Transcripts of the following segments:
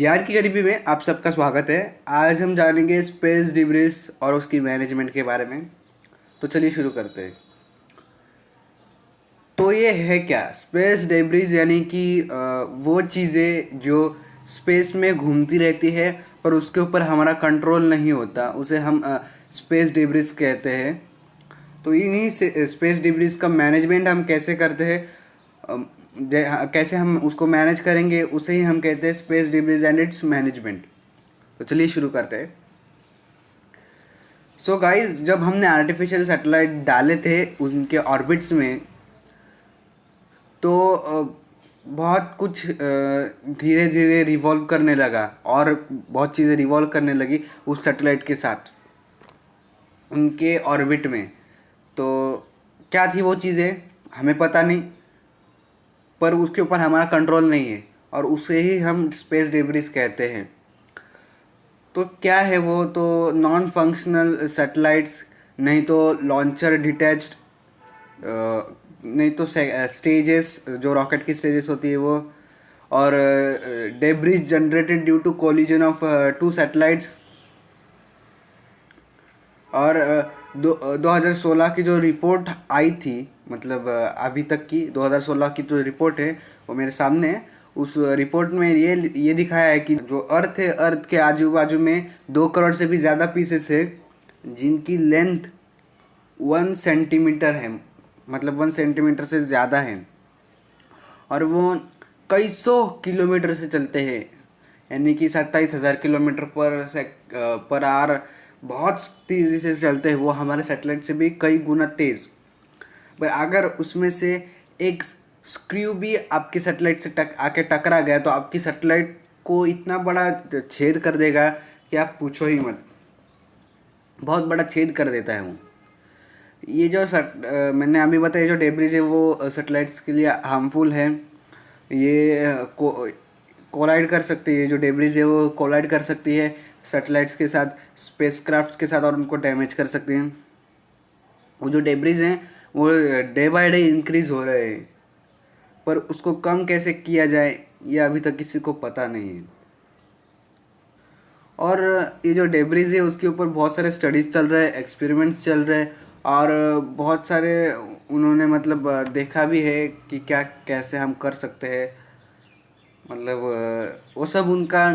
ज्ञान की गरीबी में आप सबका स्वागत है। आज हम जानेंगे स्पेस डिब्रिस और उसकी मैनेजमेंट के बारे में। तो चलिए शुरू करते हैं। तो ये है क्या स्पेस डिब्रिस, यानी कि वो चीज़ें जो स्पेस में घूमती रहती है पर उसके ऊपर हमारा कंट्रोल नहीं होता, उसे हम स्पेस डिब्रिस कहते हैं। तो इन्हीं से स्पेस डिब्रिस का मैनेजमेंट हम कैसे करते हैं, कैसे हम उसको मैनेज करेंगे, उसे ही हम कहते हैं space debris and it's management. तो चलिए शुरू करते हैं। सो गाइस, जब हमने आर्टिफिशियल सैटेलाइट डाले थे उनके ऑर्बिट्स में, तो बहुत कुछ धीरे धीरे रिवॉल्व करने लगा और बहुत चीज़ें रिवॉल्व करने लगी उस सैटेलाइट के साथ उनके ऑर्बिट में। तो क्या थी वो चीज़ें हमें पता नहीं, पर उसके ऊपर हमारा कंट्रोल नहीं है और उसे ही हम स्पेस डिब्रिस कहते हैं। तो क्या है वो? तो नॉन फंक्शनल सैटेलाइट्स, नहीं तो लॉन्चर डिटैच्ड, नहीं तो स्टेजेस, जो रॉकेट की स्टेजेस होती है वो, और debris generated due to collision of two satellites. और 2016 की जो रिपोर्ट आई थी, मतलब अभी तक की 2016 की जो रिपोर्ट है वो मेरे सामने है। उस रिपोर्ट में ये दिखाया है कि जो अर्थ है, अर्थ के आजू बाजू में 2 करोड़ से भी ज़्यादा पीसेस है जिनकी लेंथ 1 सेंटीमीटर है, मतलब 1 सेंटीमीटर से ज़्यादा है, और वो कई सौ किलोमीटर से चलते हैं, यानी कि 27,000 किलोमीटर पर आवर बहुत तेज़ी से चलते हैं। वो हमारे सैटेलाइट से भी कई गुना तेज़। पर अगर उसमें से एक स्क्रू भी आपके सैटेलाइट से आके टकरा गया तो आपकी सैटेलाइट को इतना बड़ा छेद कर देगा कि आप पूछो ही मत। बहुत बड़ा छेद कर देता है वो। ये जो मैंने अभी बताया, जो डेब्रिस है वो सैटेलाइट्स के लिए हार्मफुल है। ये कोलाइड कर सकती है, जो डेब्रिस है वो कोलाइड कर सकती है सैटेलाइट्स के साथ, स्पेसक्राफ्ट्स के साथ, और उनको डैमेज कर सकते हैं। वो जो डेब्रिस हैं वो डे बाय डे इंक्रीज हो रहे हैं, पर उसको कम कैसे किया जाए ये अभी तक किसी को पता नहीं है। और ये जो डेब्रिस है उसके ऊपर बहुत सारे स्टडीज़ चल रहे हैं, एक्सपेरिमेंट्स चल रहे हैं, और बहुत सारे उन्होंने मतलब देखा भी है कि क्या कैसे हम कर सकते हैं। मतलब वो सब उनका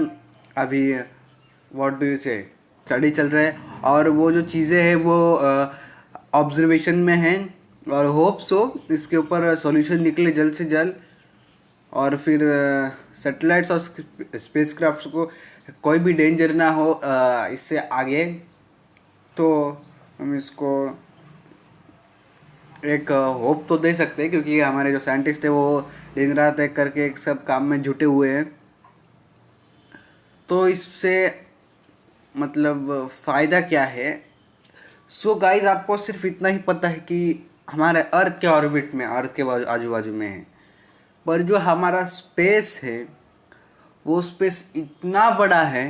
अभी व्हाट डू यू से स्टडी चल रहा है, और वो जो चीज़ें हैं वो ऑब्जर्वेशन में हैं, और होप सो इसके ऊपर सॉल्यूशन निकले जल्द से जल्द, और फिर सैटेलाइट्स और स्पेसक्राफ्ट्स को कोई भी डेंजर ना हो इससे आगे। तो हम इसको एक होप तो दे सकते हैं, क्योंकि हमारे जो साइंटिस्ट है वो दिन रात एक करके एक सब काम में जुटे हुए हैं। तो इससे मतलब फ़ायदा क्या है? सो गाइस, आपको सिर्फ इतना ही पता है कि हमारे अर्थ के ऑर्बिट में, अर्थ के आजू बाजू में है, पर जो हमारा स्पेस है वो स्पेस इतना बड़ा है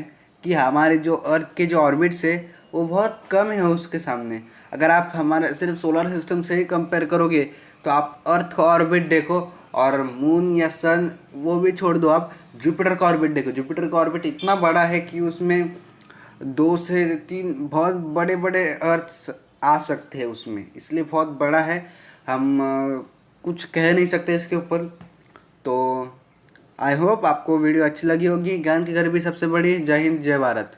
कि हमारे जो अर्थ के जो ऑर्बिट्स है वो बहुत कम है उसके सामने। अगर आप हमारे सिर्फ सोलर सिस्टम से ही कंपेयर करोगे तो आप अर्थ का ऑर्बिट देखो, और मून या सन वो भी छोड़ दो, आप जुपिटर का ऑर्बिट देखो। जुपिटर का ऑर्बिट इतना बड़ा है कि उसमें 2 से 3 बहुत बड़े बड़े अर्थ्स आ सकते हैं उसमें, इसलिए बहुत बड़ा है। हम कुछ कह नहीं सकते इसके ऊपर। तो आई होप आपको वीडियो अच्छी लगी होगी। ज्ञान की घर भी सबसे बड़ी। जय हिंद, जय भारत।